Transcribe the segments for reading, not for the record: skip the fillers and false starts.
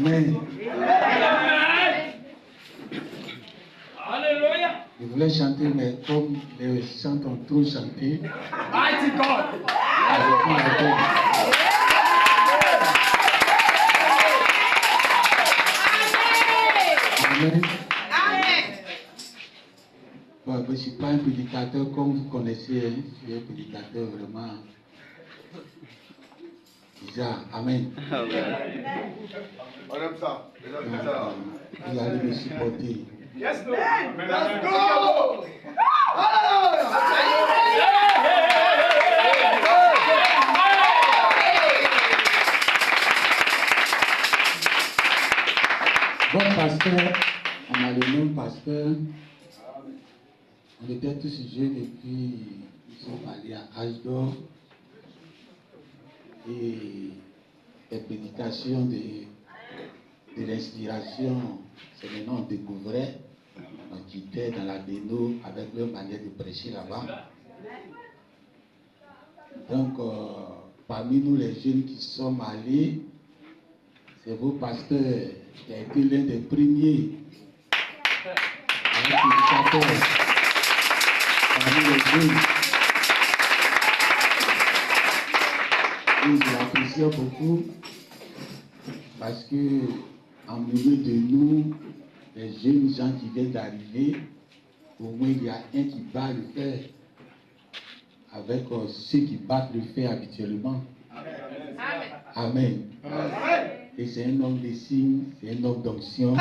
Amen. Alléluia. Je voulais chanter, mais comme les chants ont trop chanté, Mighty God. Amen. Bon, je ne suis pas un prédicateur comme vous connaissez, hein. Je suis un prédicateur vraiment bizarre. Amen. On aime ça. Vous allez me supporter. Yes, Lord. Let's go. Bon pasteur, on a le même pasteur. On était tous jeunes et puis nous sommes allés à Âge d'Or. Et les prédications de l'inspiration, c'est maintenant on découvrait. On quittait dans la Béno avec leur manière de prêcher là-bas. Donc, parmi nous les jeunes qui sommes allés, c'est vos pasteurs qui a été l'un des premiers prédicateurs parmi les jeunes. Et je l'apprécie beaucoup parce que en milieu de nous, les jeunes gens qui viennent d'arriver, au moins il y a un qui bat le fer avec ceux qui battent le fer habituellement. Amen. Amen. Et c'est un homme de signes, c'est un homme d'onction.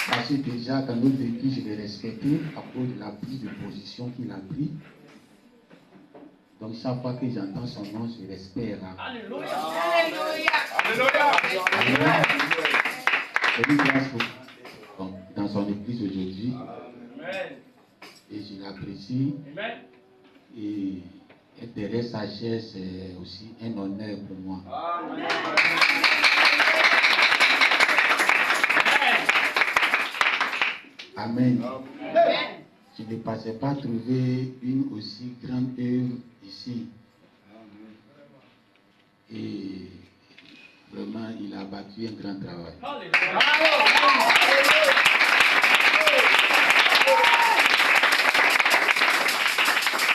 Parce que déjà, quand nous vécu, je l'ai respecté à cause de la prise de position qu'il a pris. Donc, chaque fois que j'entends son nom, je l'espère. Alléluia. Alléluia. C'est une grâce dans son église aujourd'hui. Et je l'apprécie. Et être derrière sa chaise, c'est aussi un honneur pour moi. Amen. Je ne pensais pas trouver une aussi grande œuvre ici. Et vraiment, il a battu un grand travail.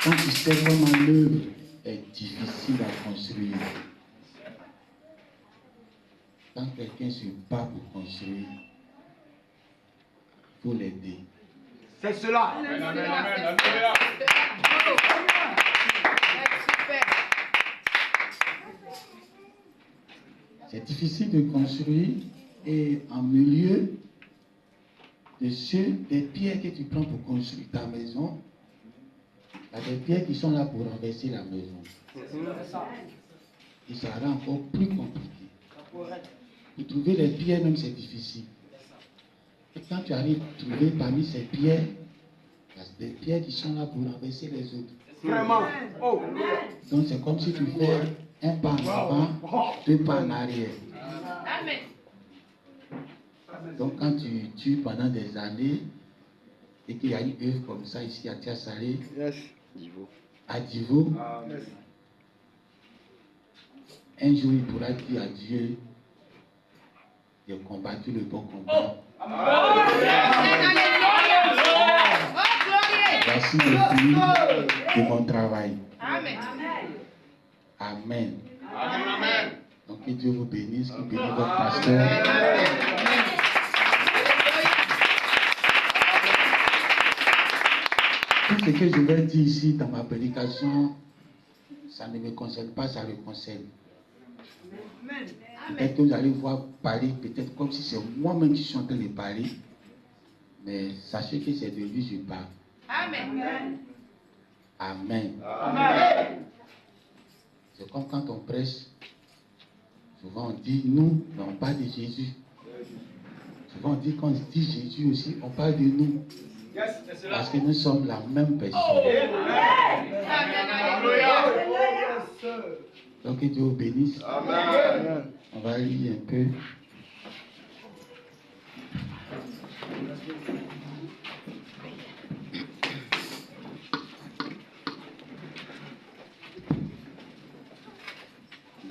Quand tu sais comment l'œuvre est difficile à construire, quand quelqu'un se bat pour construire, il faut l'aider. C'est cela. C'est difficile de construire et en milieu des pierres que tu prends pour construire ta maison, il y a des pierres qui sont là pour renverser la maison. Et ça rend encore plus compliqué. Pour trouver les pierres même c'est difficile. Et quand tu arrives à trouver parmi ces pierres, il y a des pierres qui sont là pour renverser les autres. Vraiment. Oh. Donc c'est comme si tu fais un pas en avant, 2 pas en arrière. Amen. Donc quand tu tues pendant des années et qu'il y a une œuvre comme ça ici à Tiasalé, à Divo, un jour il pourra dire à Dieu, j'ai combattu le bon combat. Voici le fruit de mon travail. Amen. Amen. Donc que Dieu vous bénisse, qu'il bénisse votre pasteur. Tout ce que je vais dire ici dans ma prédication, ça ne me concerne pas, ça le concerne. Peut-être que vous allez voir parler, peut-être comme si c'est moi-même qui suis en train de parler, mais sachez que c'est de lui que je parle. Amen. Amen. C'est comme quand on prêche, souvent on dit nous, mais on parle de Jésus. Souvent on dit quand on dit Jésus aussi, on parle de nous. Parce que nous sommes la même personne. Donc que Dieu vous bénisse. Amen. On va lire un peu.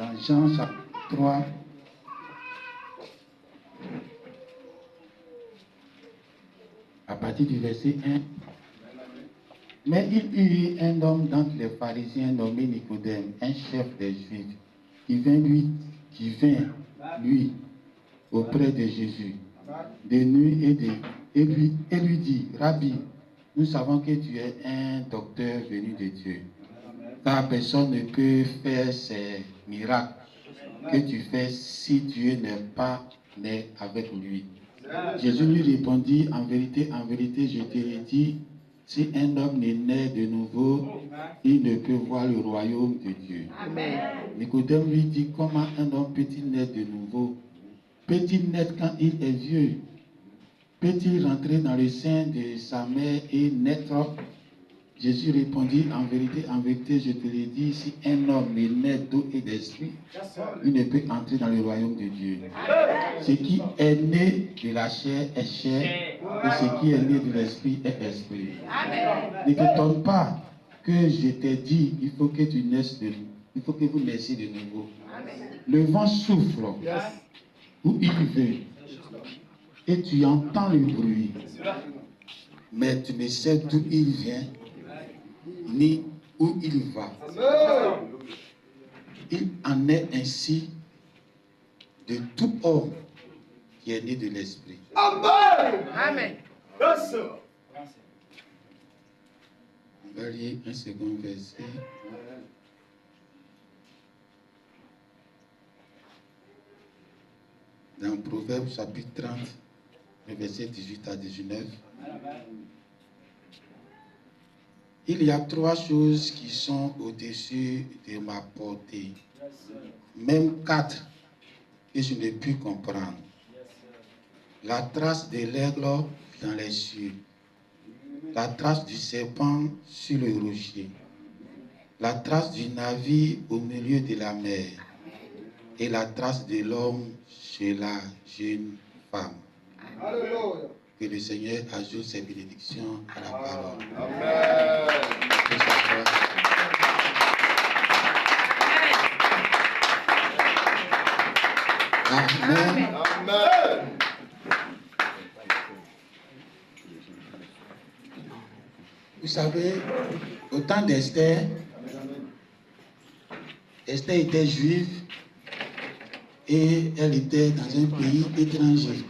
dans Jean chapitre 3, à partir du verset 1. Mais il y eut un homme d'entre les pharisiens nommé Nicodème, un chef des Juifs, qui vint lui auprès de Jésus de nuit et lui dit, Rabbi, nous savons que tu es un docteur venu de Dieu, car personne ne peut faire ces miracles que tu fais si Dieu n'est pas né avec lui. Jésus lui répondit, en vérité, je te le dis, si un homme n'est né de nouveau, il ne peut voir le royaume de Dieu. Nicodème lui dit, comment un homme peut-il naître de nouveau? Peut-il naître quand il est vieux? Peut-il rentrer dans le sein de sa mère et naître? Jésus répondit, en vérité, je te le dis, si un homme est né d'eau et d'esprit, il ne peut entrer dans le royaume de Dieu. Ce qui est né de la chair est chair, et ce qui est né de l'esprit est esprit. Ne t'étonne pas que je t'ai dit, il faut que vous naissiez de nouveau. Le vent souffle où il veut, et tu entends le bruit, mais tu ne sais d'où il vient, ni où il va. Il en est ainsi de tout homme qui est né de l'esprit. Amen. On va lire un second verset. Dans Proverbe chapitre 30, le verset 18 à 19. Il y a 3 choses qui sont au-dessus de ma portée, même 4 que je n'ai pu comprendre. La trace de l'aigle dans les cieux, la trace du serpent sur le rocher, la trace du navire au milieu de la mer et la trace de l'homme chez la jeune femme. Alléluia. Que le Seigneur ajoute ses bénédictions à la parole. Amen. Amen. Amen. Vous savez, au temps d'Esther, Esther était juive et elle était dans un pays étranger.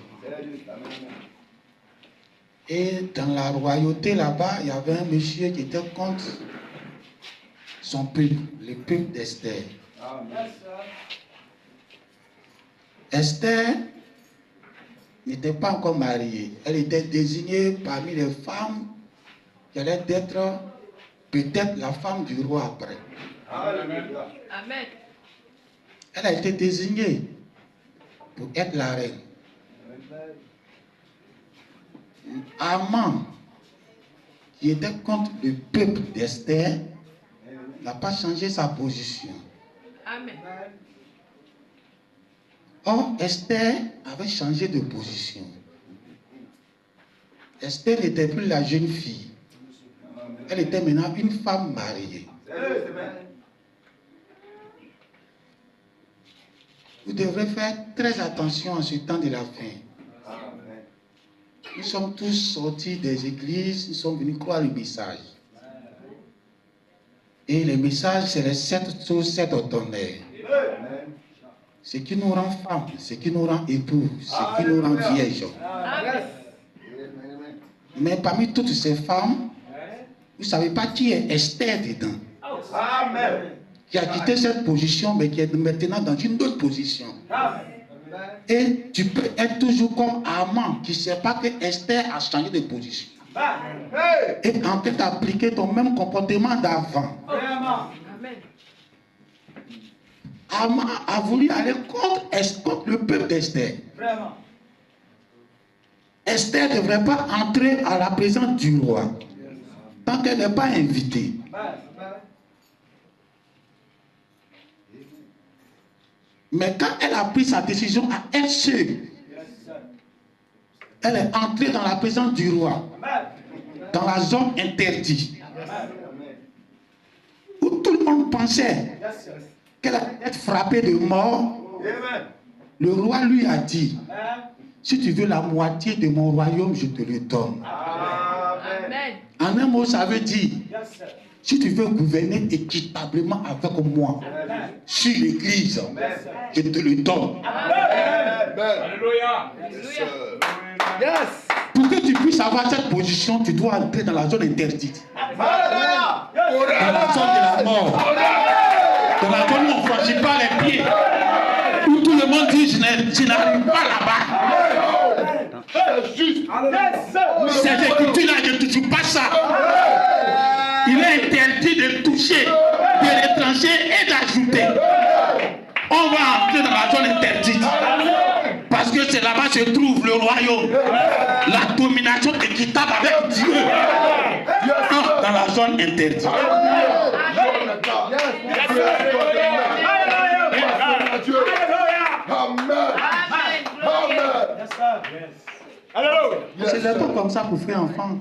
Et dans la royauté là-bas, il y avait un monsieur qui était contre son peuple, le peuple d'Esther. Esther n'était pas encore mariée. Elle était désignée parmi les femmes qui allaient être peut-être la femme du roi après. Amen. Elle a été désignée pour être la reine. Haman, qui était contre le peuple d'Esther, n'a pas changé sa position. Amen. Or, Esther avait changé de position. Esther n'était plus la jeune fille. Elle était maintenant une femme mariée. Vous devrez faire très attention en ce temps de la fin. Nous sommes tous sortis des églises, nous sommes venus croire le message. Et le message, c'est les 7 choses, 7 ordonnaires. Ce qui nous rend femmes, ce qui nous rend époux, ce qui nous rend vierges. Mais parmi toutes ces femmes, vous ne savez pas qui est Esther dedans. Amen. Qui a quitté cette position, mais qui est maintenant dans une autre position. Et tu peux être toujours comme Haman, qui ne sait pas que Esther a changé de position. Et en train d'appliquer ton même comportement d'avant. Amen. Haman a voulu aller contre le peuple d'Esther. Esther ne devrait pas entrer à la présence du roi tant qu'elle n'est pas invitée. Mais quand elle a pris sa décision à elle seule, elle est entrée dans la présence du roi, dans la zone interdite, où tout le monde pensait qu'elle allait être frappée de mort, Amen. le roi lui a dit, si tu veux la moitié de mon royaume, je te le donne. Amen. Amen. En un mot, ça veut dire, si tu veux gouverner équitablement avec moi sur l'église, je te le donne. Amen. Alléluia. Alléluia. Yes. Pour que tu puisses avoir cette position, tu dois entrer dans la zone interdite. Alléluia. Dans la zone de la mort. Dans la zone où on ne franchit pas les pieds. Où tout le monde dit, je n'arrive pas là-bas. C'est juste. Cette écriture-là, je ne touche pas ça. Il est interdit de toucher, de retrancher et d'ajouter. On va entrer dans la zone interdite. Parce que c'est là-bas que se trouve le royaume. La domination équitable avec Dieu. Entre dans la zone interdite. C'est le temps comme ça pour faire enfant.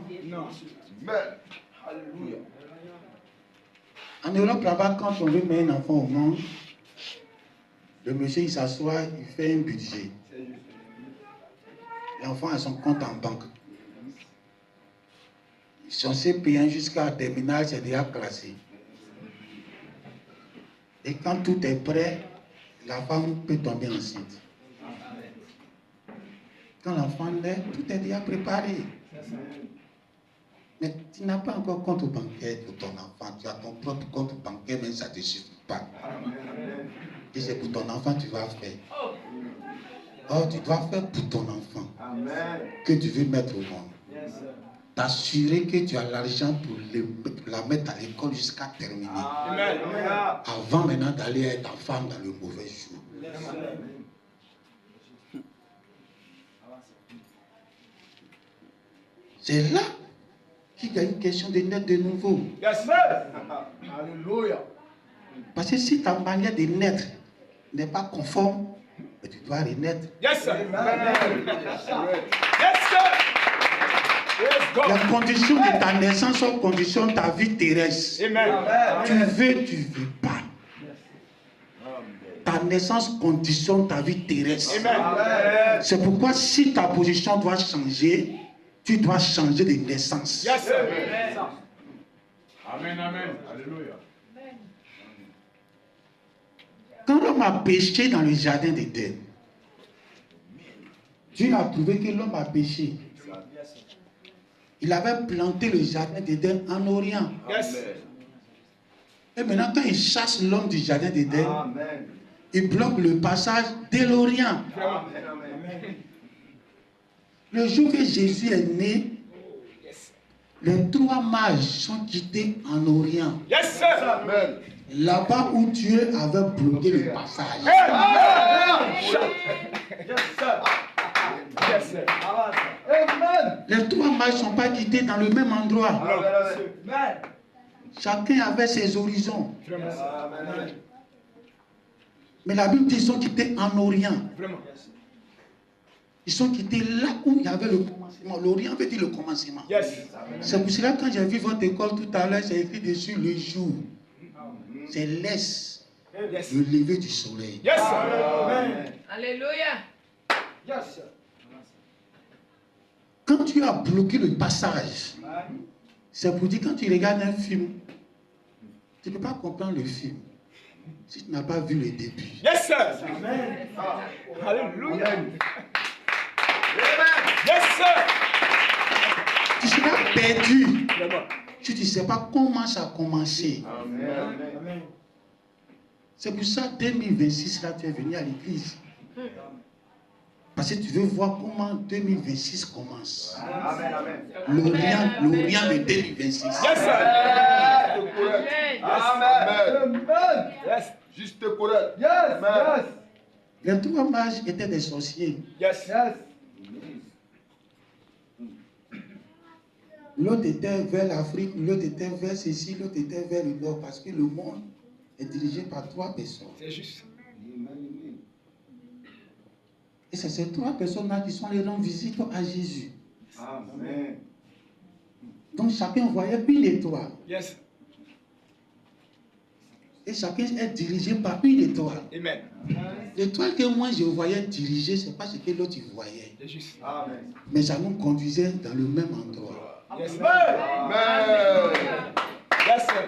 En Europe, là-bas, quand on veut mettre un enfant au monde, le monsieur il s'assoit, il fait un budget. L'enfant a son compte en banque. Son CP1 jusqu'à terminal, c'est déjà classé. Et quand tout est prêt, la femme peut tomber enceinte. Quand l'enfant naît, tout est déjà préparé. Mais tu n'as pas encore compte bancaire pour ton enfant. Tu as ton propre compte bancaire, mais ça ne te suffit pas. Et c'est pour ton enfant que tu vas faire. Oh, tu dois faire pour ton enfant que tu veux mettre au monde. T'assurer que tu as l'argent pour la mettre à l'école jusqu'à terminer. Avant maintenant d'aller être femme dans le mauvais jour. C'est là qu'il y a une question de naître de nouveau. Alléluia. Parce que si ta manière de naître n'est pas conforme, tu dois renaître. Yes, sir. Les conditions de ta naissance sont conditions de ta vie terrestre. Amen. Tu veux pas. Ta naissance conditionne ta vie terrestre. Amen. C'est pourquoi si ta position doit changer, tu dois changer de naissance. Yes, sir. Amen, amen. Alléluia. Quand l'homme a péché dans le jardin d'Éden, Dieu a trouvé que l'homme a péché. Il avait planté le jardin d'Éden en Orient. Yes. Et maintenant, quand il chasse l'homme du jardin d'Éden, il bloque le passage de l'Orient. Le jour que Jésus est né, les 3 mages sont quittés en Orient. Yes, sir. Là-bas où Dieu avait bloqué le passage. Yes, sir. Les 3 mages ne sont pas quittés dans le même endroit. Chacun avait ses horizons. Mais la Bible dit qu'ils sont quittés en Orient. Vraiment. Ils sont quittés là où il y avait le commencement. L'Orient veut dire le commencement. Yes. C'est pour cela que quand j'ai vu votre école tout à l'heure, c'est écrit dessus le jour. C'est l'est, Yes. le lever du soleil. Yes, sir. Alléluia. Quand tu as bloqué le passage, c'est pour dire quand tu regardes un film, tu ne peux pas comprendre le film si tu n'as pas vu le début. Yes, sir. Alléluia. Yes, sir. Tu seras perdu Vraiment. si tu ne sais pas comment ça a commencé. C'est pour ça 2026, là, tu es venu à l'église. Parce que tu veux voir comment 2026 commence. L'Orient de 2026. Yes, sir. Amen. Yes. Juste correct. Les 3 mages étaient des sorciers. Yes. L'autre était vers l'Afrique, l'autre était vers ceci, l'autre était vers le nord. Parce que le monde est dirigé par 3 personnes. C'est juste. Et c'est ces 3 personnes-là qui sont allées rendre visite à Jésus. Amen. Donc chacun voyait une étoile. Yes. Et chacun est dirigé par une étoile. Amen. L'étoile que moi je voyais diriger, ce n'est pas ce que l'autre voyait. C'est juste. Amen. Mais ça nous conduisait dans le même endroit. Yes, sir. Amen. Yes, sir.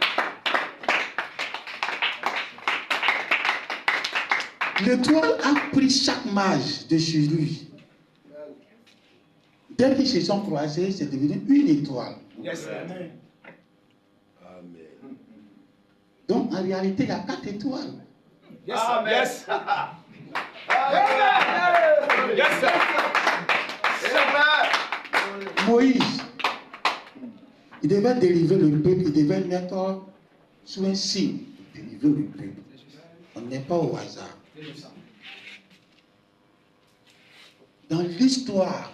L'étoile a pris chaque mage de chez lui. Dès qu'ils se sont croisés, c'est devenu une étoile. Yes, sir. Donc en réalité, il y a 4 étoiles. Yes, sir. Amen. Yes. Amen. Yes, sir. Amen. Moïse, il devait délivrer le peuple, il devait mettre sous un signe pour délivrer le peuple. On n'est pas au hasard. Dans l'histoire,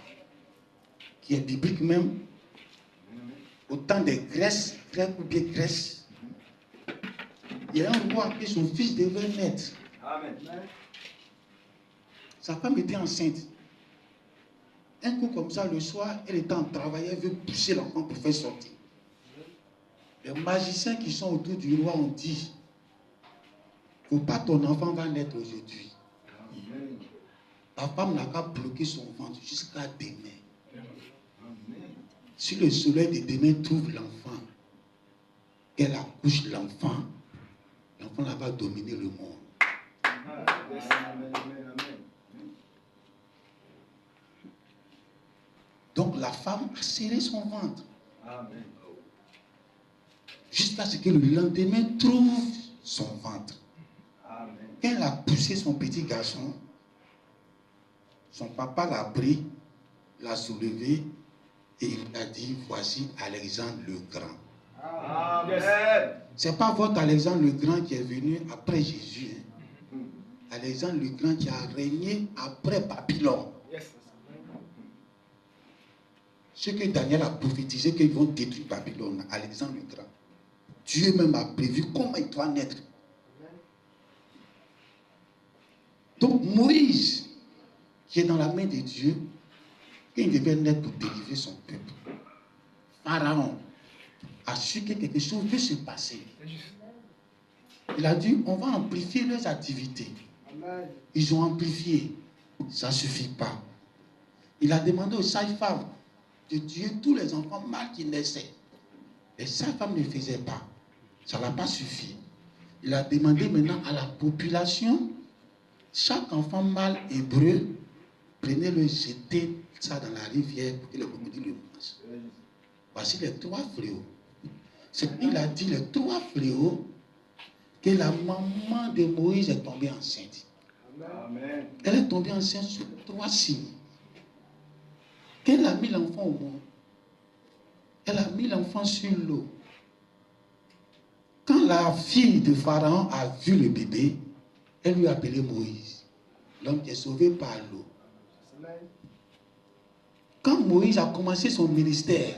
qui est biblique même, au temps des Grèces, Grecs ou bien Grèce, il y a un roi que son fils devait naître. Amen. Sa femme était enceinte. Un coup comme ça, le soir, elle était en travail, elle veut pousser l'enfant pour faire sortir. Les magiciens qui sont autour du roi ont dit, il ne faut pas ton enfant va naître aujourd'hui. Ta femme n'a qu'à bloquer son ventre jusqu'à demain. Si le soleil de demain trouve l'enfant, qu'elle accouche l'enfant, l'enfant là va dominer le monde. Donc la femme a serré son ventre. Amen. Jusqu'à ce que le lendemain trouve son ventre. Amen. Quand elle a poussé son petit garçon, son papa l'a pris, l'a soulevé et il a dit, voici Alexandre le Grand. Amen. Ce n'est pas votre Alexandre le Grand qui est venu après Jésus. Hein. Alexandre le Grand qui a régné après Babylone. Yes. Ce que Daniel a prophétisé qu'ils vont détruire Babylone, Alexandre le Grand. Dieu même a prévu comment il doit naître. Donc Moïse, qui est dans la main de Dieu, il devait naître pour délivrer son peuple. Pharaon a su que quelque chose veut se passer. Il a dit, on va amplifier leurs activités. Ils ont amplifié. Ça ne suffit pas. Il a demandé aux sages-femmes de tuer tous les enfants mâles qui naissaient. Les sages-femmes ne faisaient pas. Ça n'a pas suffi. Il a demandé maintenant à la population, chaque enfant mâle hébreu, prenez-le, jetez ça dans la rivière pour que les crocodiles le mangent. Voici les 3 fléaux. Il a dit les 3 fléaux que la maman de Moïse est tombée enceinte. Amen. Elle est tombée enceinte sur 3 signes. Qu'elle a mis l'enfant au monde. Elle a mis l'enfant sur l'eau. Quand la fille de Pharaon a vu le bébé, elle lui a appelé Moïse. L'homme qui est sauvé par l'eau. Quand Moïse a commencé son ministère,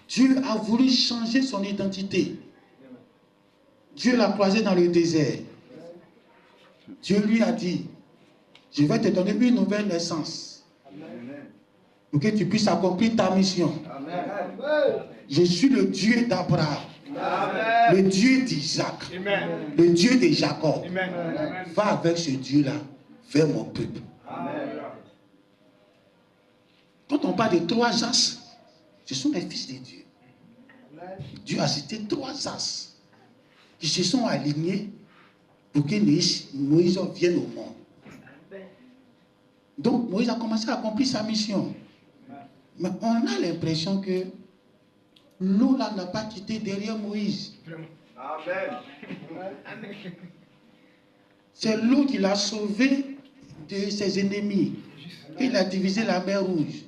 Dieu a voulu changer son identité. Dieu l'a croisé dans le désert. Dieu lui a dit, je vais te donner une nouvelle naissance pour que tu puisses accomplir ta mission. Amen. Je suis le Dieu d'Abraham, le Dieu d'Isaac, Amen. le Dieu de Jacob. Amen. Va avec ce Dieu-là vers mon peuple. Amen. Quand on parle de 3 as, ce sont les fils de Dieu. Dieu a cité 3 as qui se sont alignés pour que Moïse vienne au monde. Donc Moïse a commencé à accomplir sa mission. Mais on a l'impression que l'eau là n'a pas quitté derrière Moïse. Amen. C'est l'eau qui l'a sauvé de ses ennemis. Il a divisé la mer Rouge.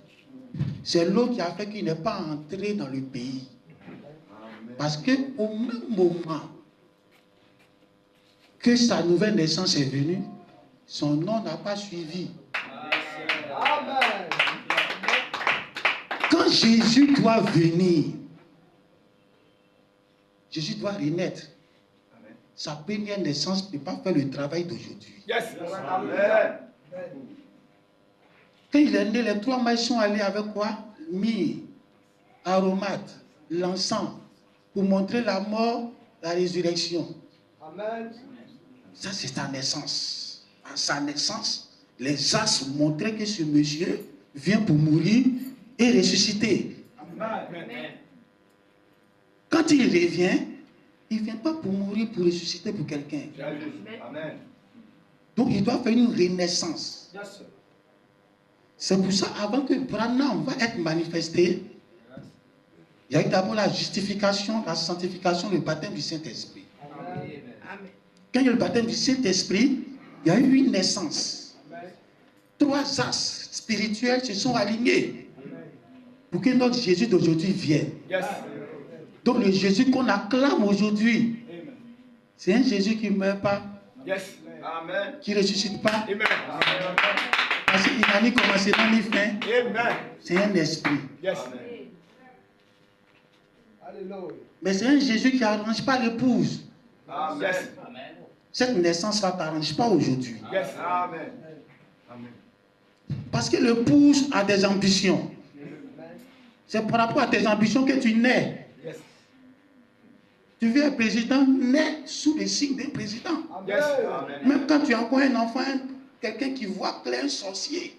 C'est l'eau qui a fait qu'il n'est pas entré dans le pays. Parce qu'au même moment que sa nouvelle naissance est venue, son nom n'a pas suivi. Amen. Quand Jésus doit venir, Jésus doit renaître. Sa première naissance ne peut pas faire le travail d'aujourd'hui. Yes. Amen. Quand il est né, les 3 mages sont allés avec quoi? Myrrhe, aromate, l'encens, pour montrer la mort la résurrection. Amen. Ça, c'est sa naissance. À sa naissance, les as montraient que ce monsieur vient pour mourir et ressusciter. Amen. Quand il revient, il ne vient pas pour mourir, pour ressusciter pour quelqu'un. Amen. Donc, il doit faire une renaissance. Yes, sir. C'est pour ça, avant que Branham va être manifesté, il y a eu d'abord la justification, la sanctification, le baptême du Saint-Esprit. Amen. Quand il y a eu le baptême du Saint-Esprit, il y a eu une naissance. Amen. 3 as spirituels se sont alignés pour que notre Jésus d'aujourd'hui vienne. Yes. Donc le Jésus qu'on acclame aujourd'hui, Amen. c'est un Jésus qui ne meurt pas, Yes. Amen. qui ne ressuscite pas, Amen. parce qu'il n'a ni commencement ni fin. Amen. C'est un esprit. Yes. Alléluia. Mais c'est un Jésus qui n'arrange pas l'épouse. Amen. Yes. Cette naissance-là ne t'arrange pas aujourd'hui. Yes. Amen. Amen. Parce que l'épouse a des ambitions. C'est par rapport à tes ambitions que tu nais. Yes. Tu veux un président, naît sous le signe d'un président. Yes. Amen. Même quand tu as encore un enfant, quelqu'un qui voit clair, un sorcier,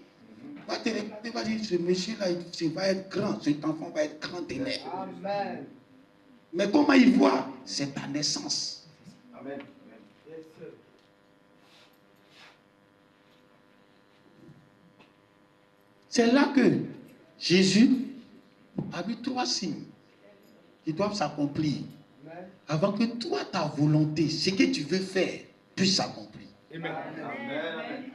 va te regarder, va dire, ce monsieur-là, il va être grand, cet enfant va être grand et net. Amen. Mais comment il voit? C'est ta naissance. Amen. C'est là que Jésus a vu 3 signes qui doivent s'accomplir Amen. avant que toi, ta volonté, ce que tu veux faire, puisse s'accomplir. Amen. Amen.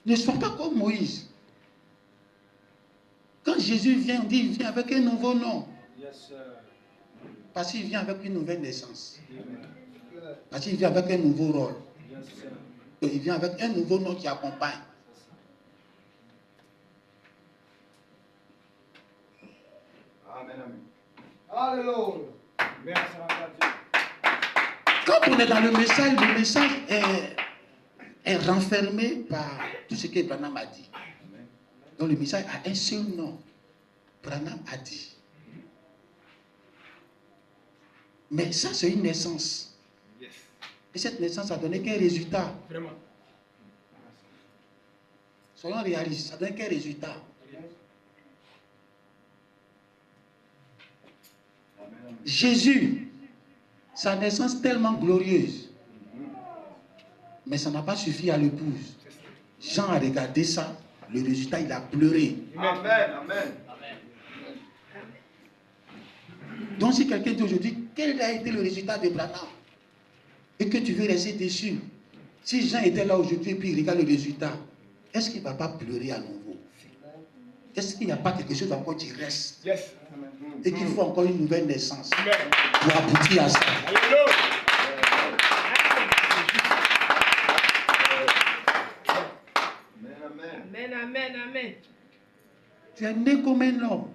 Ne sois pas comme Moïse. Quand Jésus vient, on dit il vient avec un nouveau nom. Yes, sir. Parce qu'il vient avec une nouvelle naissance. Amen. Parce qu'il vient avec un nouveau rôle. Yes, sir. Donc, il vient avec un nouveau nom qui accompagne. Amen. Alléluia. Merci à Dieu. Quand on est dans le message est renfermé par tout ce que Branham a dit. Donc le message a un seul nom. Branham a dit. Mais ça, c'est une naissance. Yes. Et cette naissance a donné quel résultat? Vraiment. Soyons réalistes, ça donne quel résultat? Jésus, sa naissance tellement glorieuse, mais ça n'a pas suffi à l'épouse. Jean a regardé ça, le résultat, il a pleuré. Amen. Amen. Donc si quelqu'un dit aujourd'hui, quel a été le résultat de Branham? Et que tu veux rester déçu. Si Jean était là aujourd'hui et puis il regarde le résultat, est-ce qu'il ne va pas pleurer à nouveau? Est-ce qu'il n'y a pas quelque chose encore qui reste? Yes. Et qu'il faut encore une nouvelle naissance Amen. pour aboutir à ça? Alléluia. Amen. Amen. Tu es né comme un homme.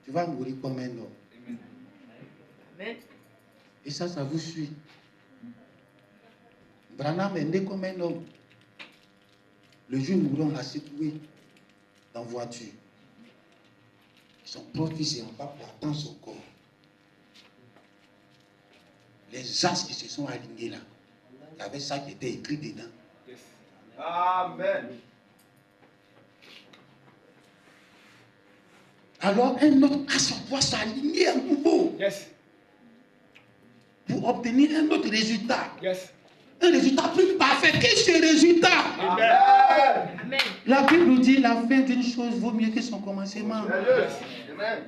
Tu vas mourir comme un homme. Amen. Et ça vous suit. Branham est né comme un homme. Le jour où on l'a secoué dans la voiture, son propre fils est en bas pour attendre son corps. Les as qui se sont alignés là, il y avait ça qui était écrit dedans. Yes. Amen. Alors un autre as doit s'aligner à nouveau Yes. pour obtenir un autre résultat. Yes. Un résultat plus parfait que ce résultat. Amen. Amen. La Bible dit la fin d'une chose vaut mieux que son commencement. Amen.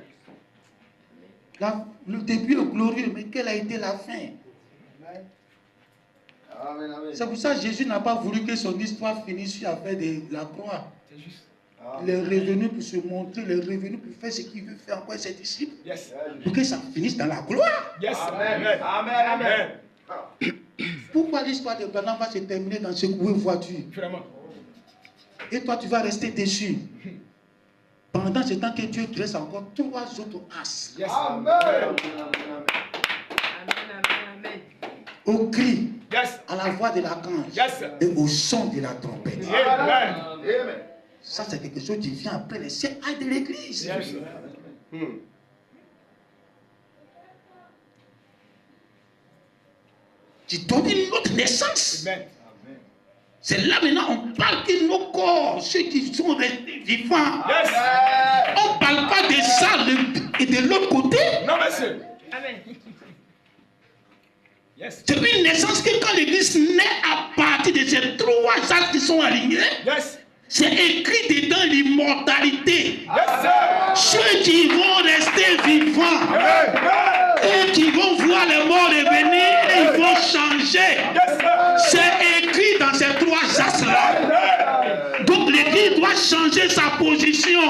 Le début est glorieux, mais quelle a été la fin? Amen. C'est pour ça que Jésus n'a pas voulu que son histoire finisse sur la fin de la croix. C'est juste. Il est revenu pour se montrer, il est revenu pour faire ce qu'il veut faire encore à ses disciples, Yes. pour que ça finisse dans la gloire. Yes. Amen. Amen. Amen. Pourquoi l'histoire de Branham va se terminer dans ce coué voiture? Vraiment. Et toi, tu vas rester déçu. Pendant ce temps que Dieu dresse encore 3 autres as. Yes. Amen. Amen. Au cri, Yes. à la voix de l'archange Yes. et au son de la trompette. Amen. Amen. Ça, c'est quelque chose qui vient après les 7 actes de l'église. Yes. Tu donnes une autre naissance. Amen. C'est là maintenant on parle que nos corps, ceux qui sont restés vivants, Yes. on ne parle pas de ça et de l'autre côté. Non, monsieur. Amen. Yes. C'est une naissance que quand l'Église naît à partir de ces trois axes qui sont alignés, Yes. c'est écrit dedans l'immortalité. Yes, sir. Ceux qui vont rester vivants, Amen. eux qui vont voir les morts revenir, ils vont changer. Yes, sir. C'est écrit dans ces trois axes-là. Donc l'Église doit changer sa position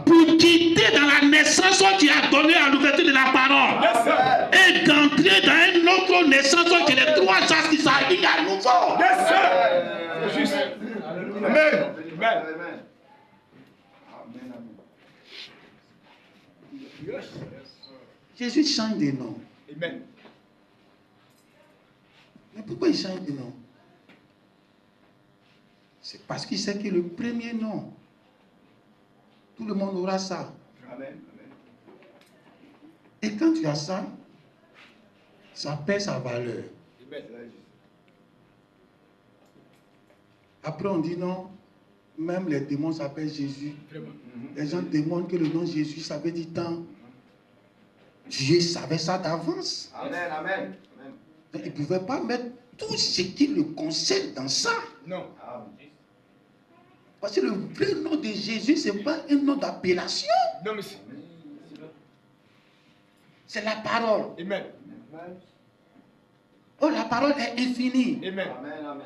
pour quitter dans la naissance qui a donné à l'ouverture de la parole Yes, sir. et d'entrer dans une autre naissance qui est les trois axes qui s'alignent à nouveau. Yes, sir. C'est juste. Amen. Amen. Jésus change de nom. Amen. Mais pourquoi il change de nom? C'est parce qu'il sait que le premier nom, tout le monde aura ça. Amen. Et quand tu as ça, ça perd sa valeur. Amen. Après on dit non, même les démons s'appellent Jésus. Vraiment. Les gens demandent que le nom Jésus, ça veut dire tant. Dieu savait ça d'avance. Amen. Amen. Donc, il ne pouvait pas mettre tout ce qui le concerne dans ça. Non. Parce que le vrai nom de Jésus, ce n'est pas un nom d'appellation. Non, monsieur. C'est la parole. Amen. Oh, la parole est infinie. Amen. Amen.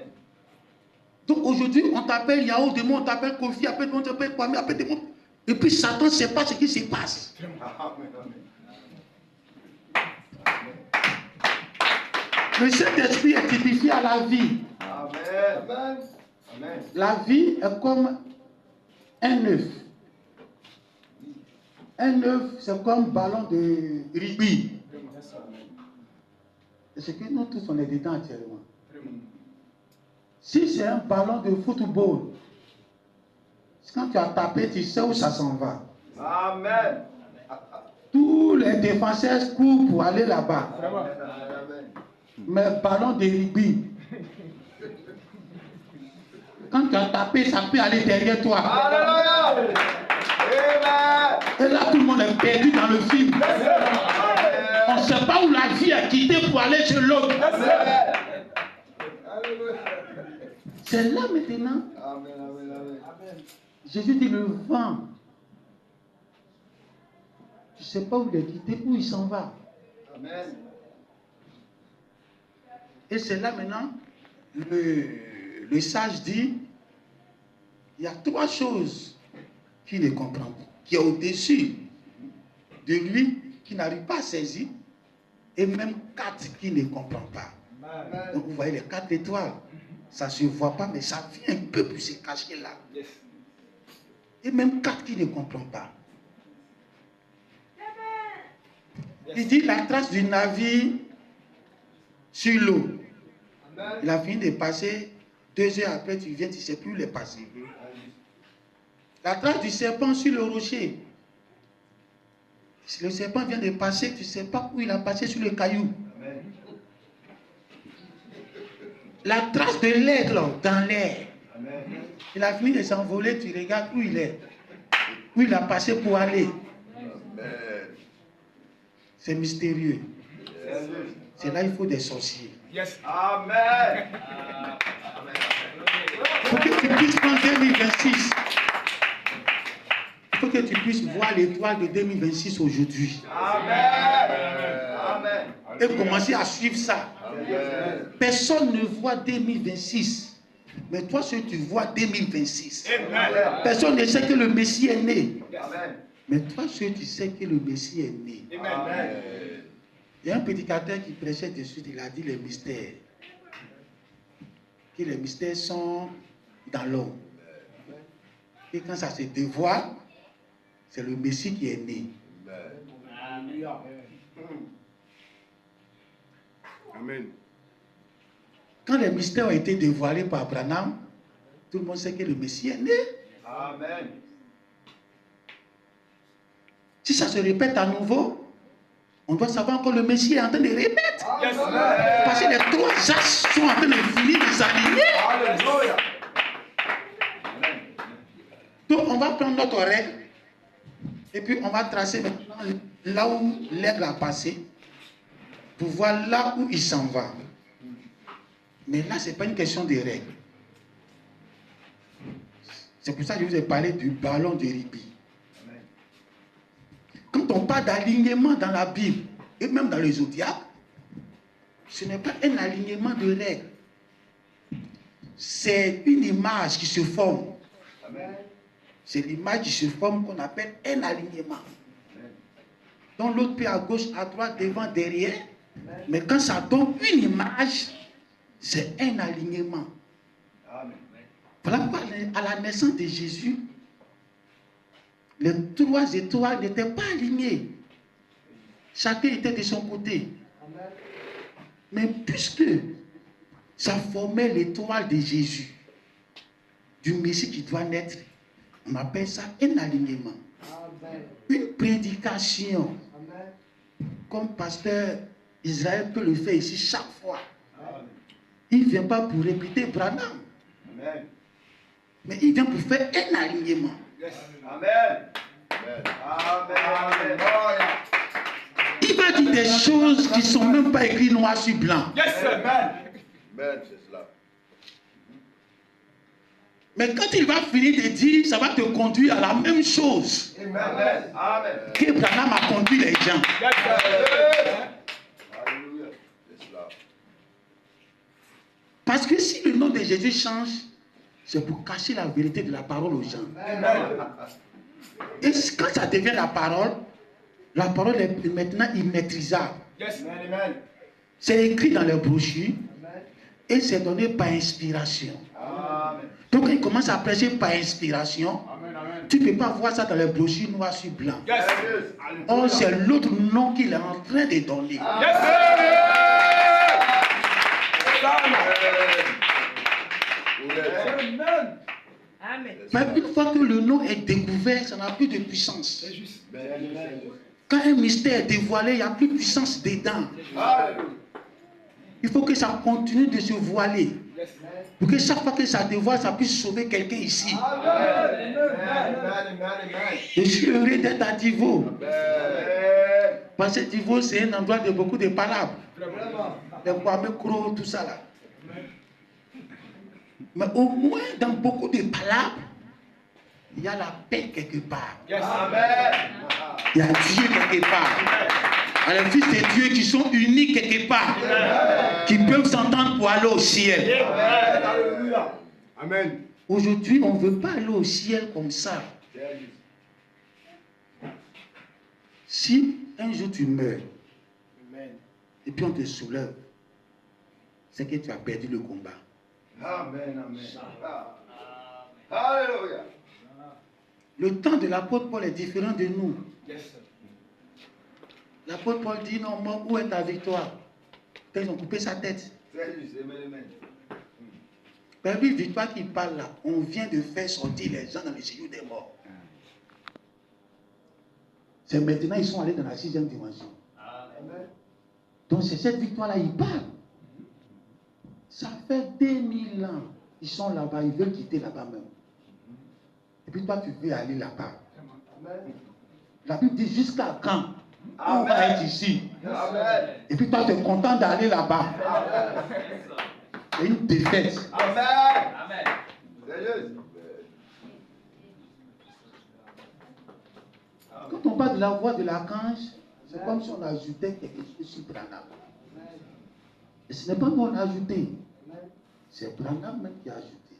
Donc aujourd'hui, on t'appelle Yahoo, demain on t'appelle Kofi, après on t'appelle Kwame, après demain. Et puis Satan ne sait pas ce qui se passe. Le Saint-Esprit est typifié à la vie. Amen. La vie est comme un œuf. Un œuf, c'est comme un ballon de rugby. Et c'est que nous tous, on est dedans actuellement. Si c'est un ballon de football, quand tu as tapé, tu sais où ça s'en va. Amen. Tous les défenseurs courent pour aller là-bas. Amen. Mais ballon de rugby, quand tu as tapé, ça peut aller derrière toi. Alléluia. Amen. Et là, tout le monde est perdu dans le film. On ne sait pas où la vie a quitté pour aller chez l'autre. C'est là maintenant. Amen. Jésus dit le vent. Tu ne sais pas où il est quitté, où il s'en va. Amen. Et c'est là maintenant, le sage dit, il y a trois choses qu'il ne comprend pas, qui est au-dessus de lui, qui n'arrive pas à saisir, et même quatre qui ne comprend pas. Donc vous voyez les quatre étoiles, ça ne se voit pas, mais ça vient un peu pour se cacher là. Yes. Et même quatre qui ne comprend pas. Il dit la trace du navire sur l'eau. Il a fini de passer, 2 heures après tu viens, tu ne sais plus où il est passé. La trace du serpent sur le rocher. Si le serpent vient de passer, tu ne sais pas où il a passé sur le caillou. La trace de l'aigle dans l'air. Il a fini de s'envoler, tu regardes où il est. Où il a passé pour aller. C'est mystérieux. C'est là qu'il faut des sorciers. Yes. Amen. Il faut que tu puisses prendre 2026. Il faut que tu puisses voir l'étoile de 2026 aujourd'hui. Amen. Et commencer à suivre ça. Personne ne voit 2026. Mais toi, ce que tu vois 2026. Amen. Personne ne sait que le Messie est né. Amen. Mais toi, ce que tu sais que le Messie est né. Amen. Il y a un prédicateur qui prêchait dessus, il a dit les mystères. Que les mystères sont dans l'homme. Et quand ça se dévoile, c'est le Messie qui est né. Amen. Quand les mystères ont été dévoilés par Abraham, tout le monde sait que le Messie est né. Amen. Si ça se répète à nouveau, On doit savoir que le Messie est en train de remettre. Parce que les 3 axes sont en train de finir de s'aligner. Alléluia. Donc on va prendre notre règle et puis on va tracer maintenant là où l'aigle a passé pour voir là où il s'en va. Mais là, ce n'est pas une question de règles. C'est pour ça que je vous ai parlé du ballon de rugby. Quand on parle d'alignement dans la Bible et même dans le zodiaque, ce n'est pas un alignement de règles. C'est une image qui se forme. C'est l'image qui se forme qu'on appelle un alignement. Donc l'autre pied à gauche, à droite, devant, derrière. Mais quand ça donne une image, c'est un alignement. Voilà pourquoi à la naissance de Jésus, les 3 étoiles n'étaient pas alignées. Chacun était de son côté. Mais puisque ça formait l'étoile de Jésus, du Messie qui doit naître, on appelle ça un alignement. Une prédication, comme pasteur Israël peut le faire ici chaque fois. Il ne vient pas pour répéter Branham. Mais il vient pour faire un alignement. Amen. Il va dire des choses qui ne sont même pas écrites noir sur blanc. Mais quand il va finir de dire, ça va te conduire à la même chose que Branham a conduit les gens. Parce que si le nom de Jésus change, c'est pour cacher la vérité de la parole aux gens. Et quand ça devient la parole est maintenant immaîtrisable. C'est écrit dans les brochures et c'est donné par inspiration. Donc quand il commence à prêcher par inspiration, tu ne peux pas voir ça dans les brochures noir sur blanc. Or c'est l'autre nom qu'il est en train de donner. Mais une fois que le nom est découvert, ça n'a plus de puissance. Quand un mystère est dévoilé, il n'y a plus de puissance dedans. Il faut que ça continue de se voiler. Pour que chaque fois que ça dévoile, ça puisse sauver quelqu'un ici. Je suis heureux d'être à Divo. Parce que Divo, c'est un endroit de beaucoup de palabres. Les Kwame Kro, tout ça là. Mais au moins, dans beaucoup de palabres, il y a la paix quelque part. Il y a Dieu quelque part. Il y a les fils de Dieu qui sont unis quelque part. Qui peuvent s'entendre pour aller au ciel. Amen. Aujourd'hui, on ne veut pas aller au ciel comme ça. Si un jour tu meurs, et puis on te soulève, c'est que tu as perdu le combat. Amen. Alléluia. Le temps de l'apôtre Paul est différent de nous. L'apôtre Paul dit, non, moi, où est ta victoire? Quand ils ont coupé sa tête. Mais lui, victoire qui parle là, on vient de faire sortir les gens dans le séjour des morts. C'est maintenant ils sont allés dans la 6e dimension. Donc c'est cette victoire-là, ils parlent. Ça fait 2000 ans. Ils sont là-bas, ils veulent quitter là-bas même. Et puis toi, tu veux aller là-bas. La Bible dit jusqu'à quand on va être ici. Et puis toi, tu es content d'aller là-bas. C'est une défaite. Amen. Quand on parle de la voix de l'archange, c'est comme si on ajoutait quelque chose sur Branham. Et ce n'est pas nous on a ajouté. C'est Branham même qui a ajouté.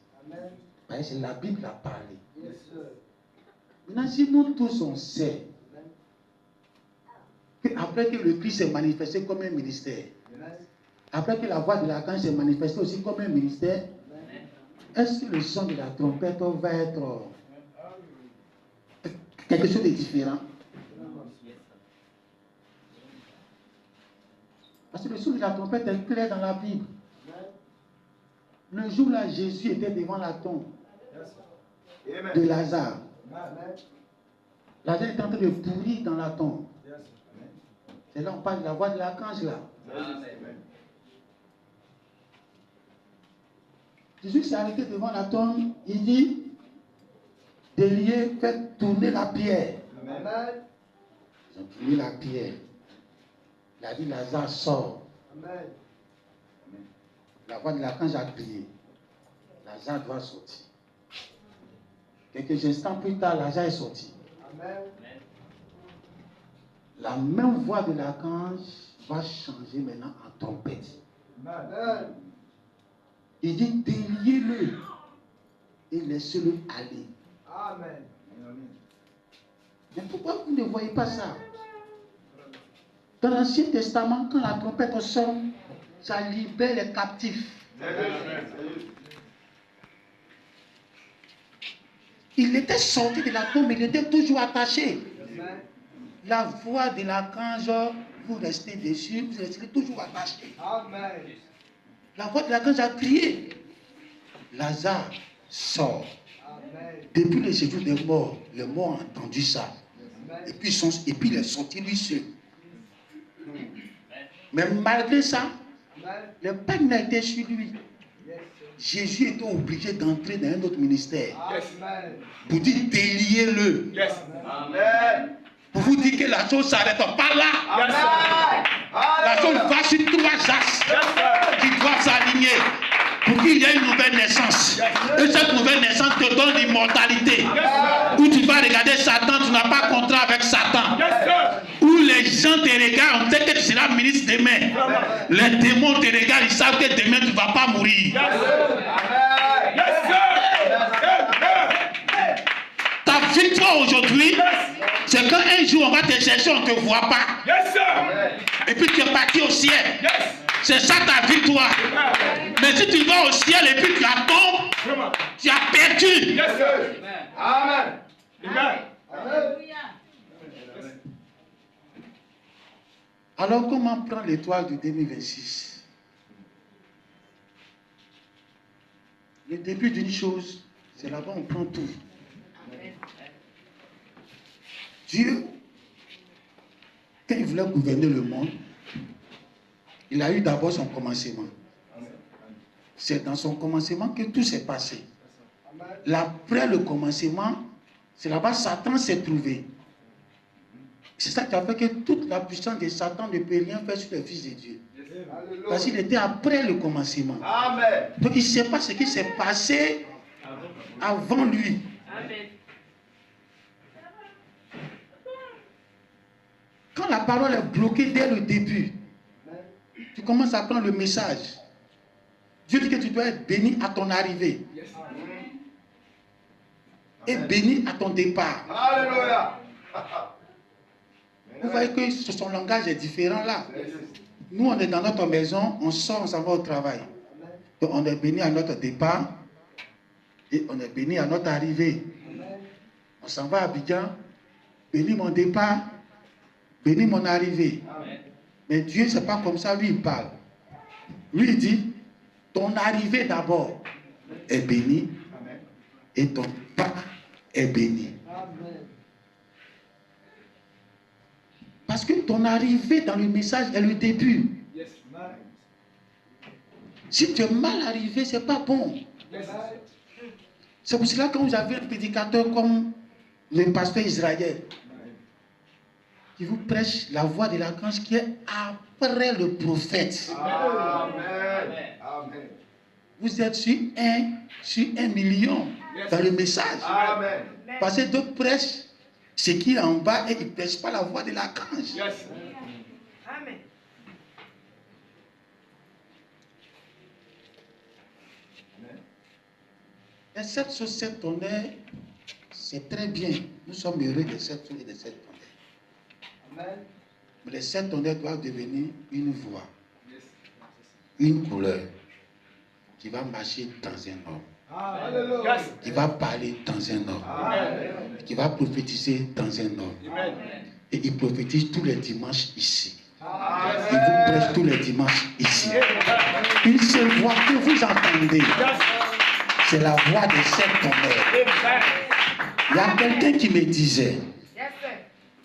Parce que c'est la Bible qui a parlé. Maintenant, si nous tous on sait qu'après que le Christ s'est manifesté comme un ministère, après que la voix de l'archange s'est manifestée aussi comme un ministère, est-ce que le son de la trompette va être quelque chose de différent? Parce que le son de la trompette est clair dans la Bible. Le jour là, Jésus était devant la tombe de Lazare. Lazare était en train de pourrir dans la tombe. C'est là on parle de la voix de l'archange là. Jésus s'est arrêté devant la tombe, il dit, déliez, faites tourner la pierre. Amen. Ils ont tourné la pierre. Il a dit, Lazare sort. Amen. La voix de l'archange a crié. Lazare doit sortir. Quelques instants plus tard, Lazare est sorti. Amen. La même voix de l'archange va changer maintenant en trompette. Amen. Il dit, déliez-le et laissez-le aller. Amen. Mais pourquoi vous ne voyez pas ça? Dans l'Ancien Testament, quand la trompette sonne, ça libère les captifs. Il était sorti de la tombe, mais il était toujours attaché. La voix de l'archange, vous restez dessus, vous restez toujours attaché. Amen. La voix de l'archange a crié. Lazare sort. Amen. Depuis le séjour des morts, les morts ont entendu ça. Et puis il est sorti lui seul. Mais malgré ça, le pacte n'a été sur lui. Jésus était obligé d'entrer dans un autre ministère. Amen. Pour dire déliez-le. Amen. Pour vous dire que la chose s'arrête pas là. Amen. La chose va sur 3 axes qui doivent s'aligner pour qu'il y ait une nouvelle naissance. Et cette nouvelle naissance te donne l'immortalité. Où tu vas regarder Satan, tu n'as pas contrat avec Satan. Où les gens te regardent, on sait que tu seras ministre demain. Les démons te regardent, ils savent que demain tu ne vas pas mourir. Ta victoire aujourd'hui, c'est quand un jour on va te chercher, on ne te voit pas. Et puis tu es parti au ciel. C'est ça ta victoire. Mais si tu vas au ciel et puis tu tombes, tu as perdu. Amen. Alors comment prendre l'étoile de 2026? Le début d'une chose, c'est là-bas on prend tout. Dieu, quand il voulait gouverner le monde, il a eu d'abord son commencement. C'est dans son commencement que tout s'est passé. Après le commencement, c'est là-bas que Satan s'est trouvé. C'est ça qui a fait que toute la puissance de Satan ne peut rien faire sur le Fils de Dieu. Parce qu'il était après le commencement. Amen. Donc il ne sait pas ce qui s'est passé avant lui. Amen. Quand la parole est bloquée dès le début, tu commences à prendre le message. Dieu dit que tu dois être béni à ton arrivée. Et béni à ton départ. Alléluia. Vous voyez que son langage est différent là. Nous, on est dans notre maison, on sort, on s'en va au travail. Donc, on est béni à notre départ et on est béni à notre arrivée. On s'en va à Abidjan, béni mon départ, béni mon arrivée. Mais Dieu, c'est pas comme ça, lui, il parle. Lui, il dit, ton arrivée d'abord est bénie et ton départ est béni. Parce que ton arrivée dans le message est le début. Si tu es mal arrivé, ce n'est pas bon. C'est pour cela que quand vous avez un prédicateur comme le pasteur Israël, qui vous prêche la voix de l'archange qui est après le prophète. Amen. Amen. Vous êtes sur 1 million dans le message. Amen. Parce que d'autres prêchent ce qui est en bas et ils ne prêchent pas la voix de l'archange. Amen. Et cette chose, cette tonnerre, c'est très bien. Nous sommes heureux de cette chose et de cette tonnerre. Amen. Mais les 7 tonnerres doivent devenir une voix, une couleur, qui va marcher dans un homme, Alléluia. qui va parler dans un homme, Amen. qui va prophétiser dans un homme. Et il prophétise tous les dimanches ici. Il vous prêche tous les dimanches ici. Une seule voix que vous entendez, c'est la voix de 7 tonnerres. Il y a quelqu'un qui me disait Yes, sir.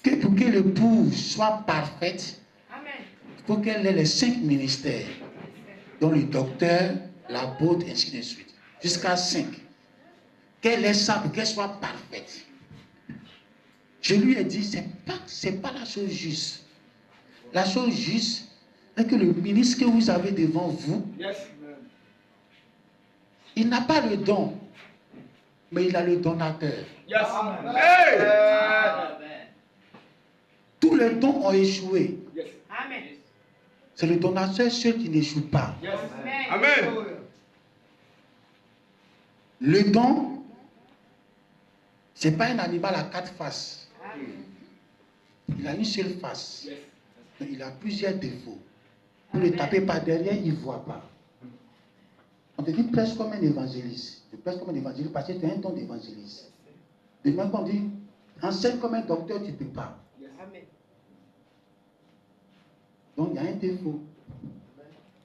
que pour que l'épouse soit parfaite, faut qu'elle ait les 5 ministères, dont le docteur, l'apôtre, ainsi de suite, jusqu'à 5. Qu'elle ait ça pour qu'elle soit parfaite. Je lui ai dit, c'est pas la chose juste. La chose juste est que le ministre que vous avez devant vous, il n'a pas le don, mais il a le donateur. Tous les dons ont échoué. Amen. C'est le donateur seul qui n'échoue pas. Amen. Le don, ce n'est pas un animal à 4 faces. Il a une seule face. Mais il a plusieurs défauts. Pour le taper par derrière, il ne voit pas. On te dit presque comme un évangéliste. Tu presque comme un évangéliste parce que tu as un don d'évangéliste. De même qu'on dit, enseigne comme un docteur, tu ne peux pas. Amen. Donc il y a un défaut.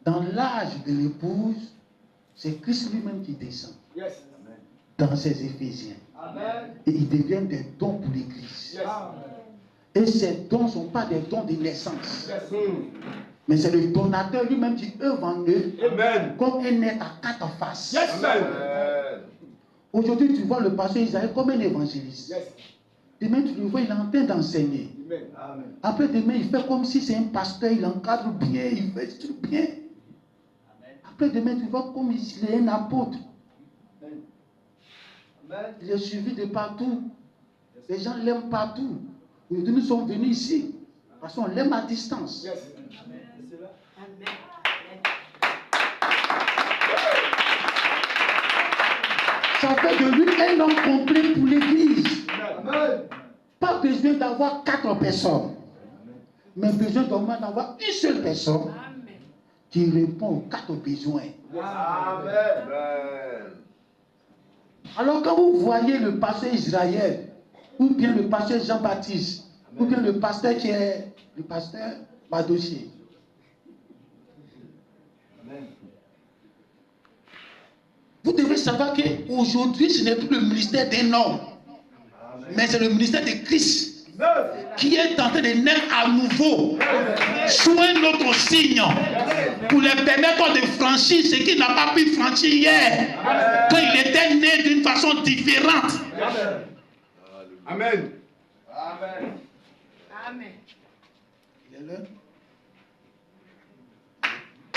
Dans l'âge de l'épouse, c'est Christ lui-même qui descend. Dans ses Éphésiens. Et il devient des dons pour l'Église. Et ces dons ne sont pas des dons de naissance. Mais c'est le donateur lui-même qui œuvre en eux comme un être à 4 faces. Aujourd'hui, tu vois le pasteur Isaïe comme un évangéliste. Demain, tu le vois, il est en train d'enseigner. Après, demain, il fait comme si c'est un pasteur, il encadre bien, il fait tout bien. Après, demain, tu vois comme s'il est un apôtre. Il est suivi de partout. Les gens l'aiment partout. Aujourd'hui, nous sommes venus ici parce qu'on l'aime à distance. Ça fait de lui un homme complet pour l'Église. Pas besoin d'avoir 4 personnes, mais besoin au moins d'avoir une seule personne qui répond aux 4 besoins. Alors quand vous voyez le pasteur Israël, ou bien le pasteur Jean-Baptiste, ou bien le pasteur qui est le pasteur Badoché, vous devez savoir qu'aujourd'hui, ce n'est plus le ministère d'un homme, mais c'est le ministère de Christ qui est en train de naître à nouveau sous un autre signe pour les permettre de franchir ce qu'il n'a pas pu franchir hier quand il était né d'une façon différente. Amen. Amen. Il est l'heure.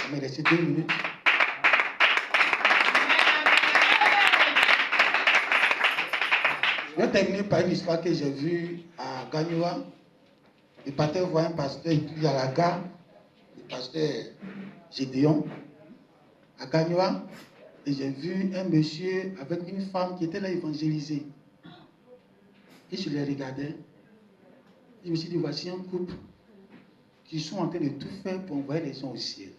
Il me reste 2 minutes. Je vais terminer par une histoire que j'ai vue à Gagnoua. Le pasteur voit un pasteur à la gare, le pasteur Gédéon, à Gagnoua, et j'ai vu un monsieur avec une femme qui était là évangélisée. Et je les regardais. Je me suis dit, voici un couple qui sont en train de tout faire pour envoyer les gens au ciel.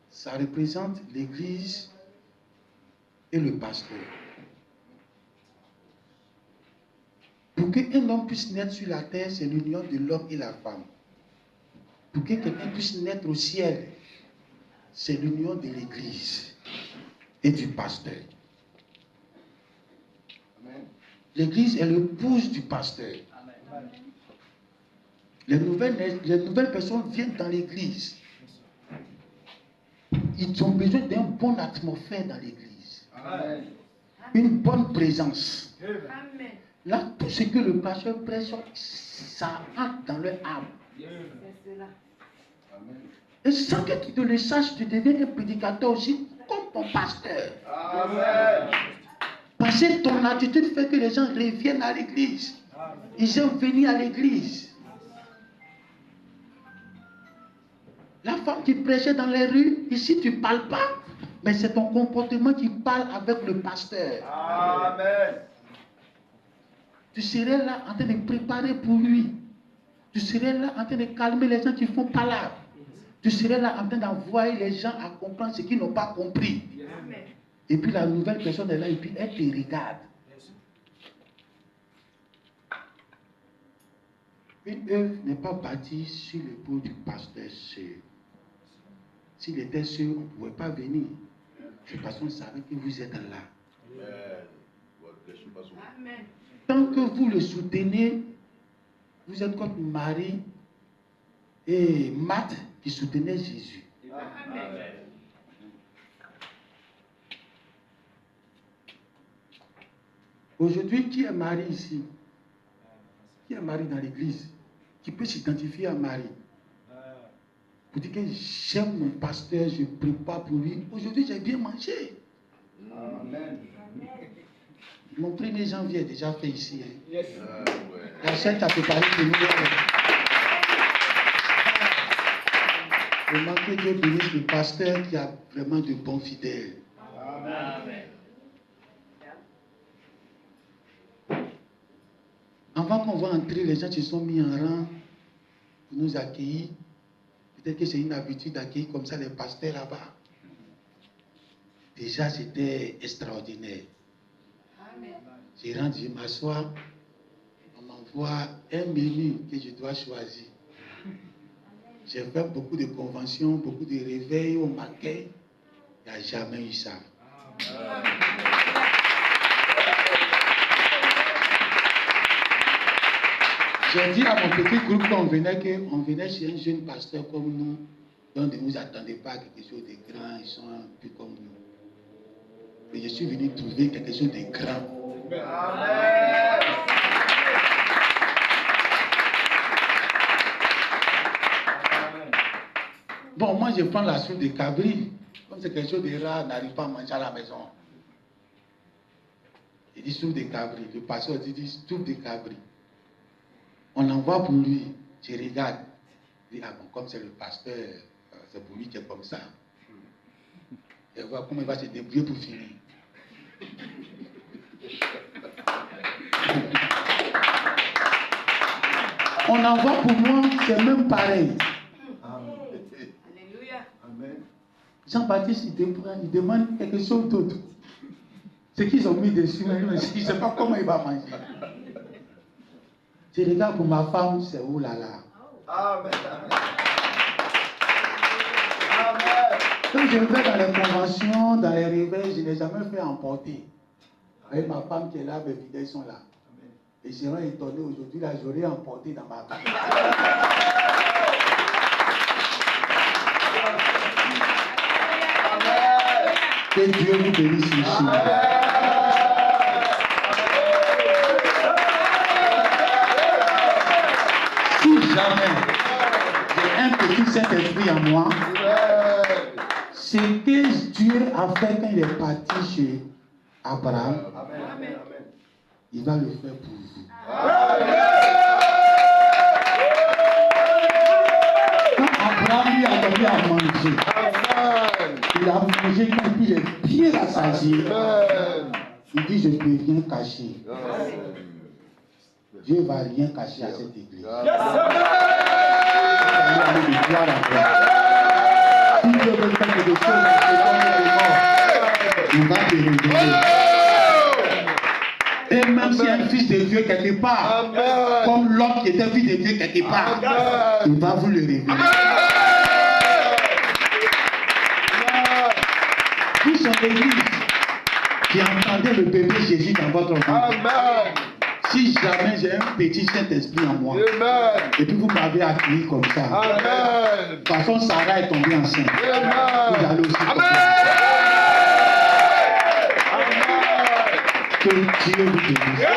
Ça représente l'Église et le pasteur. Pour qu'un homme puisse naître sur la terre, c'est l'union de l'homme et la femme. Pour que quelqu'un puisse naître au ciel, c'est l'union de l'Église et du pasteur. L'Église est l'épouse du pasteur. Les nouvelles personnes viennent dans l'Église. Ils ont besoin d'une bonne atmosphère dans l'Église. Une bonne présence. Amen. Là, tout ce que le pasteur prêche, ça entre dans leur âme. C'est cela. Et sans que tu te le saches, tu deviens un prédicateur aussi comme ton pasteur. Parce que ton attitude fait que les gens reviennent à l'église. Ils aiment venir à l'église. La femme qui prêchait dans les rues, ici tu ne parles pas, mais c'est ton comportement qui parle avec le pasteur. Amen. Tu serais là en train de préparer pour lui. Tu serais là en train de calmer les gens qui font palabre. Tu serais là en train d'envoyer les gens à comprendre ce qu'ils n'ont pas compris. Amen. Et puis la nouvelle personne est là et puis elle te regarde. Une œuvre n'est pas bâtie sur l'épaule du pasteur seul. S'il était seul, on ne pouvait pas venir. C'est parce qu'on savait que vous êtes là. Amen. Tant que vous le soutenez, vous êtes comme mari et Marthe qui soutenait Jésus. Amen. Aujourd'hui, qui est Marie ici? Qui est Marie dans l'église? Qui peut s'identifier à Marie? Pour dire que j'aime mon pasteur, je prépare pour lui. Aujourd'hui, j'ai bien mangé. Amen. Mon 1er janvier est déjà fait ici. Hein. Yes. La chaîne t'a préparé pour nous. Vraiment que Dieu bénisse le pasteur qui a vraiment de bons fidèles. Amen. Avant qu'on va entrer, les gens se sont mis en rang pour nous accueillir. Peut-être que c'est une habitude d'accueillir comme ça les pasteurs là-bas. Déjà, c'était extraordinaire. Amen. Je rentre, je m'assois. On m'envoie un menu que je dois choisir. J'ai fait beaucoup de conventions, beaucoup de réveils, on m'accueille. Il n'y a jamais eu ça. J'ai dit à mon petit groupe qu'on venait chez un jeune pasteur comme nous, donc ne nous attendez pas à quelque chose de grand, ils sont un peu comme nous. Mais je suis venu trouver quelque chose de grand. Amen. Bon, moi je prends la soupe de cabri. Comme c'est quelque chose de rare, on n'arrive pas à manger à la maison. Il dit soupe de cabri. Le pasteur dit soupe de cabri. On l'envoie pour lui. Je regarde. Il dit, ah bon, comme c'est le pasteur, c'est pour lui qui est comme ça. Et voir comment il va se débrouiller pour finir. On envoie pour moi, c'est même pareil. Alléluia. Amen. Jean-Baptiste, il demande quelque chose d'autre. Ce qu'ils ont mis dessus, je ne sais pas comment il va manger. Je regarde pour ma femme, c'est oh là là. Amen. Amen. Quand je vais dans les conventions, dans les réveils, je n'ai jamais fait emporter. Avec ma femme qui est là, mes fidèles sont là. Et je serais étonné aujourd'hui, là, j'aurais emporté dans ma famille. Que Dieu vous bénisse ici. Si jamais j'ai un petit Saint-Esprit en moi, ce que Dieu a fait quand il est parti chez Abraham, Amen. il va le faire pour vous. Quand Abraham lui a donné à manger, il a mangé quand il est bien rassasié. Il dit, je ne peux rien cacher. Dieu ne va rien cacher à cette église. Si Dieu veut faire quelque chose, il va te révéler. Et même si un fils de Dieu quelque part, comme l'homme qui était fils de Dieu quelque part, il va vous le révéler. Vous sont l'église qui entendait le bébé Jésus dans votre ventre. Si jamais j'ai un petit Saint-Esprit en moi, et puis vous m'avez accueilli comme ça, de toute façon Sarah est tombée enceinte. Vous allez aussi tomber enceinte. Que Dieu vous bénisse.